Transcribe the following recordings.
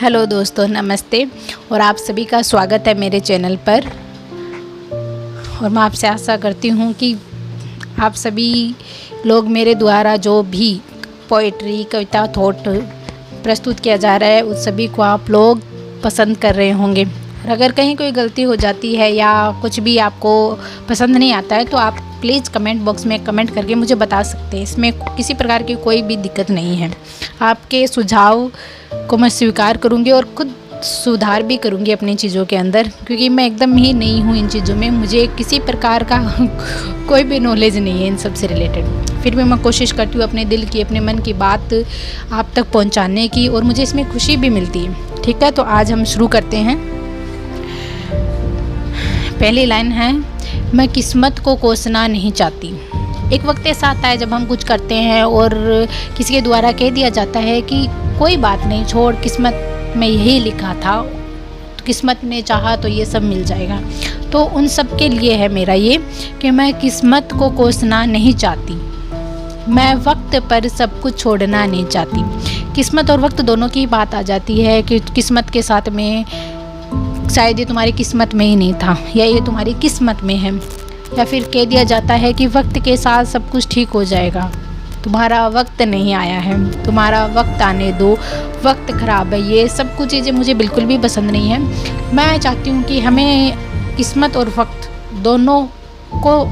Hello दोस्तों, नमस्ते और आप सभी का स्वागत है मेरे चैनल पर। और मैं आपसे आशा करती हूँ कि आप सभी लोग मेरे द्वारा जो भी पोइट्री, कविता, थॉट प्रस्तुत किया जा रहा है उस सभी को आप लोग पसंद कर रहे होंगे। और अगर कहीं कोई गलती हो जाती है या कुछ भी आपको पसंद नहीं आता है तो आप प्लीज़ कमेंट बॉक्स में कमेंट करके मुझे बता सकते हैं। इसमें किसी प्रकार की कोई भी दिक्कत नहीं है। आपके सुझाव को मैं स्वीकार करूंगी और खुद सुधार भी करूंगी अपनी चीज़ों के अंदर, क्योंकि मैं एकदम ही नई हूँ इन चीज़ों में। मुझे किसी प्रकार का कोई भी नॉलेज नहीं है इन सब से रिलेटेड। फिर भी मैं कोशिश करती हूँ अपने दिल की, अपने मन की बात आप तक पहुँचाने की, और मुझे इसमें खुशी भी मिलती है। ठीक है, तो आज हम शुरू करते हैं। पहली लाइन है, मैं किस्मत को कोसना नहीं चाहती। एक वक्त ऐसा आता है जब हम कुछ करते हैं और किसी के द्वारा कह दिया जाता है कि कोई बात नहीं, छोड़, किस्मत में यही लिखा था, तो किस्मत ने चाहा तो ये सब मिल जाएगा। तो उन सब के लिए है मेरा ये कि मैं किस्मत को कोसना नहीं चाहती, मैं वक्त पर सब कुछ छोड़ना नहीं चाहती। किस्मत और वक्त दोनों की बात आ जाती है कि किस्मत के साथ में शायद ये तुम्हारी किस्मत में ही नहीं था, या ये तुम्हारी किस्मत में है, या फिर कह दिया जाता है कि वक्त के साथ सब कुछ ठीक हो जाएगा, तुम्हारा वक्त नहीं आया है, तुम्हारा वक्त आने दो, वक्त ख़राब है। ये सब कुछ चीज़ें मुझे बिल्कुल भी पसंद नहीं है। मैं चाहती हूँ कि हमें किस्मत और वक्त दोनों को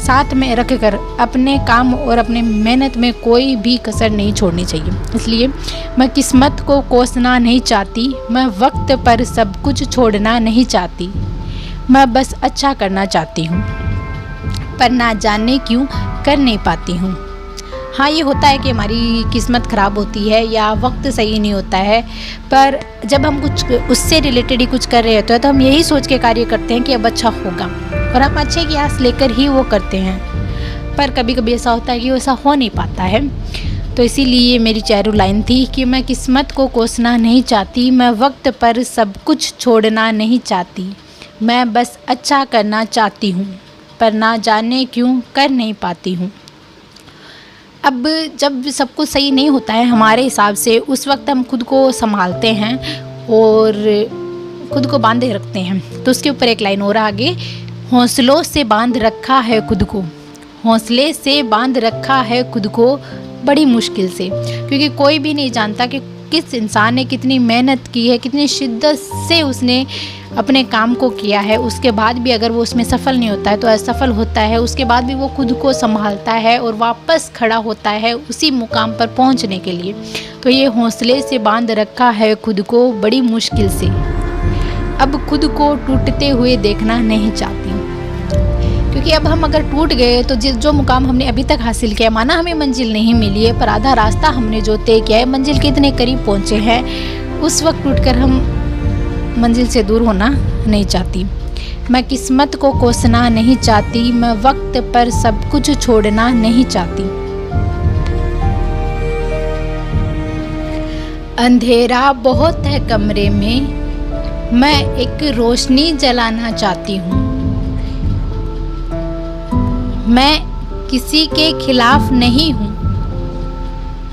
साथ में रख कर अपने काम और अपने मेहनत में कोई भी कसर नहीं छोड़नी चाहिए। इसलिए मैं किस्मत को कोसना नहीं चाहती, मैं वक्त पर सब कुछ छोड़ना नहीं चाहती, मैं बस अच्छा करना चाहती हूँ, पर ना जाने क्यों कर नहीं पाती हूँ। हाँ, ये होता है कि हमारी किस्मत ख़राब होती है या वक्त सही नहीं होता है, पर जब हम कुछ उससे रिलेटेड ही कुछ कर रहे होते हैं तो हम यही सोच के कार्य करते हैं कि अब अच्छा होगा, और हम अच्छे की आस लेकर ही वो करते हैं। पर कभी कभी ऐसा होता है कि वैसा हो नहीं पाता है। तो इसीलिए मेरी चारों लाइन थी कि मैं किस्मत को कोसना नहीं चाहती, मैं वक्त पर सब कुछ छोड़ना नहीं चाहती, मैं बस अच्छा करना चाहती हूँ, पर ना जाने क्यों कर नहीं पाती हूँ। अब जब सब कुछ सही नहीं होता है हमारे हिसाब से, उस वक्त हम खुद को संभालते हैं और खुद को बांधे रखते हैं। तो उसके ऊपर एक लाइन और आगे, हौसलों से बांध रखा है खुद को, हौसले से बांध रखा है खुद को बड़ी मुश्किल से। क्योंकि कोई भी नहीं जानता कि किस इंसान ने कितनी मेहनत की है, कितनी शिद्दत से उसने अपने काम को किया है। उसके बाद भी अगर वो उसमें सफल नहीं होता है तो असफल होता है, उसके बाद भी वो खुद को संभालता है और वापस खड़ा होता है उसी मुकाम पर पहुंचने के लिए। तो ये हौसले से बांध रखा है खुद को बड़ी मुश्किल से, अब खुद को टूटते हुए देखना नहीं चाहती। क्योंकि अब हम अगर टूट गए तो जो मुकाम हमने अभी तक हासिल किया, माना हमें मंजिल नहीं मिली है, पर आधा रास्ता हमने जो तय किया है, मंजिल के इतने करीब पहुँचे हैं, उस वक्त टूटकर हम मंजिल से दूर होना नहीं चाहती। मैं किस्मत को कोसना नहीं चाहती, मैं वक्त पर सब कुछ छोड़ना नहीं चाहती। अंधेरा बहुत है कमरे में, मैं एक रोशनी जलाना चाहती हूँ, मैं किसी के खिलाफ नहीं हूँ,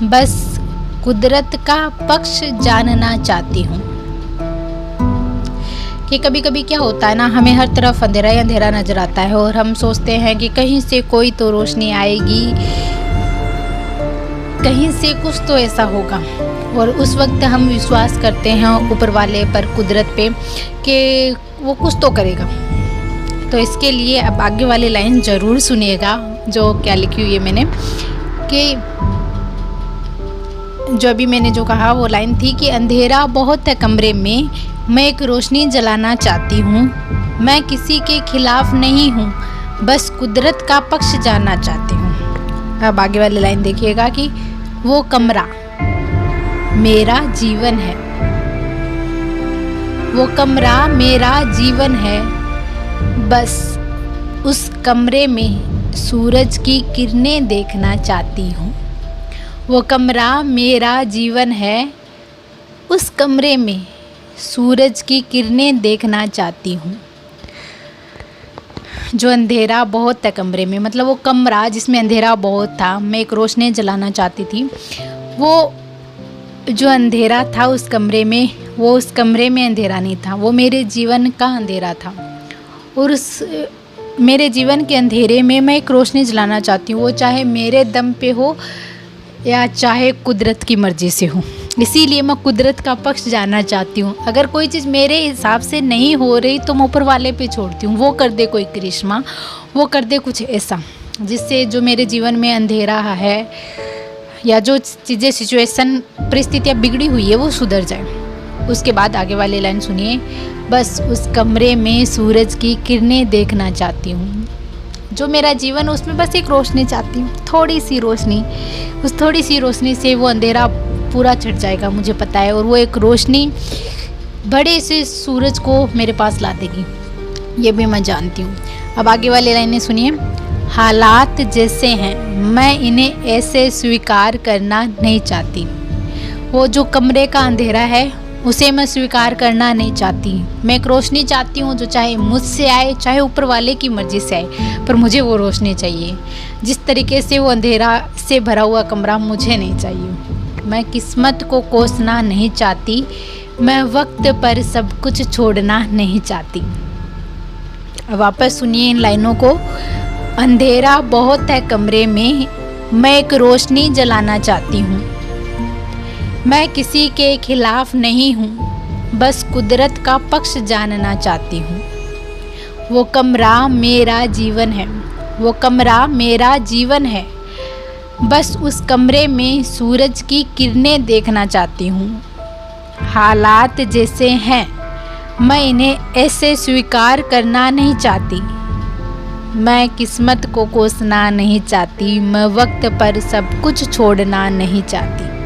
बस कुदरत का पक्ष जानना चाहती हूँ। कि कभी कभी क्या होता है ना, हमें हर तरफ अंधेरा ही अंधेरा नजर आता है और हम सोचते हैं कि कहीं से कोई तो रोशनी आएगी, कहीं से कुछ तो ऐसा होगा, और उस वक्त हम विश्वास करते हैं ऊपर वाले पर, कुदरत पे, कि वो कुछ तो करेगा। तो इसके लिए अब आगे वाली लाइन ज़रूर सुनिएगा, जो क्या लिखी हुई है मैंने, कि जो अभी मैंने जो कहा वो लाइन थी कि अंधेरा बहुत है कमरे में, मैं एक रोशनी जलाना चाहती हूँ, मैं किसी के खिलाफ नहीं हूँ, बस कुदरत का पक्ष जानना चाहती हूँ। अब आगे वाली लाइन देखिएगा कि वो कमरा मेरा जीवन है, वो कमरा मेरा जीवन है, बस उस कमरे में सूरज की किरणें देखना चाहती हूँ। वो कमरा मेरा जीवन है, उस कमरे में सूरज की किरणें देखना चाहती हूँ। जो अंधेरा बहुत था कमरे में, मतलब वो कमरा जिसमें अंधेरा बहुत था, मैं एक रोशनी जलाना चाहती थी। वो जो अंधेरा था उस कमरे में, वो उस कमरे में अंधेरा नहीं था, वो मेरे जीवन का अंधेरा था। और उस मेरे जीवन के अंधेरे में मैं एक रोशनी जलाना चाहती हूँ, वो चाहे मेरे दम पे हो या चाहे कुदरत की मर्ज़ी से हो। इसीलिए मैं कुदरत का पक्ष जानना चाहती हूँ। अगर कोई चीज़ मेरे हिसाब से नहीं हो रही तो मैं ऊपर वाले पे छोड़ती हूँ, वो कर दे कोई करिश्मा, वो कर दे कुछ ऐसा जिससे जो मेरे जीवन में अंधेरा है या जो चीज़ें सिचुएशन परिस्थितियाँ बिगड़ी हुई है वो सुधर जाए। उसके बाद आगे वाली लाइन सुनिए। बस उस कमरे में सूरज की किरणें देखना चाहती हूँ। जो मेरा जीवन उसमें बस एक रोशनी चाहती हूँ, थोड़ी सी रोशनी। उस थोड़ी सी रोशनी से वो अंधेरा पूरा छट जाएगा, मुझे पता है। और वो एक रोशनी बड़े से सूरज को मेरे पास ला देगी, ये भी मैं जानती हूँ। अब आगे वाली लाइनें सुनिए। हालात जैसे हैं मैं इन्हें ऐसे स्वीकार करना नहीं चाहती। वो जो कमरे का अंधेरा है उसे मैं स्वीकार करना नहीं चाहती। मैं एक रोशनी चाहती हूँ जो चाहे मुझसे आए चाहे ऊपर वाले की मर्ज़ी से आए, पर मुझे वो रोशनी चाहिए। जिस तरीके से वो अंधेरा से भरा हुआ कमरा मुझे नहीं चाहिए। मैं किस्मत को कोसना नहीं चाहती, मैं वक्त पर सब कुछ छोड़ना नहीं चाहती। अब वापस सुनिए इन लाइनों को। अंधेरा बहुत है कमरे में, मैं एक रोशनी जलाना चाहती हूँ। मैं किसी के खिलाफ नहीं हूँ, बस कुदरत का पक्ष जानना चाहती हूँ। वो कमरा मेरा जीवन है, वो कमरा मेरा जीवन है। बस उस कमरे में सूरज की किरणें देखना चाहती हूँ। हालात जैसे हैं मैं इन्हें ऐसे स्वीकार करना नहीं चाहती। मैं किस्मत को कोसना नहीं चाहती, मैं वक्त पर सब कुछ छोड़ना नहीं चाहती।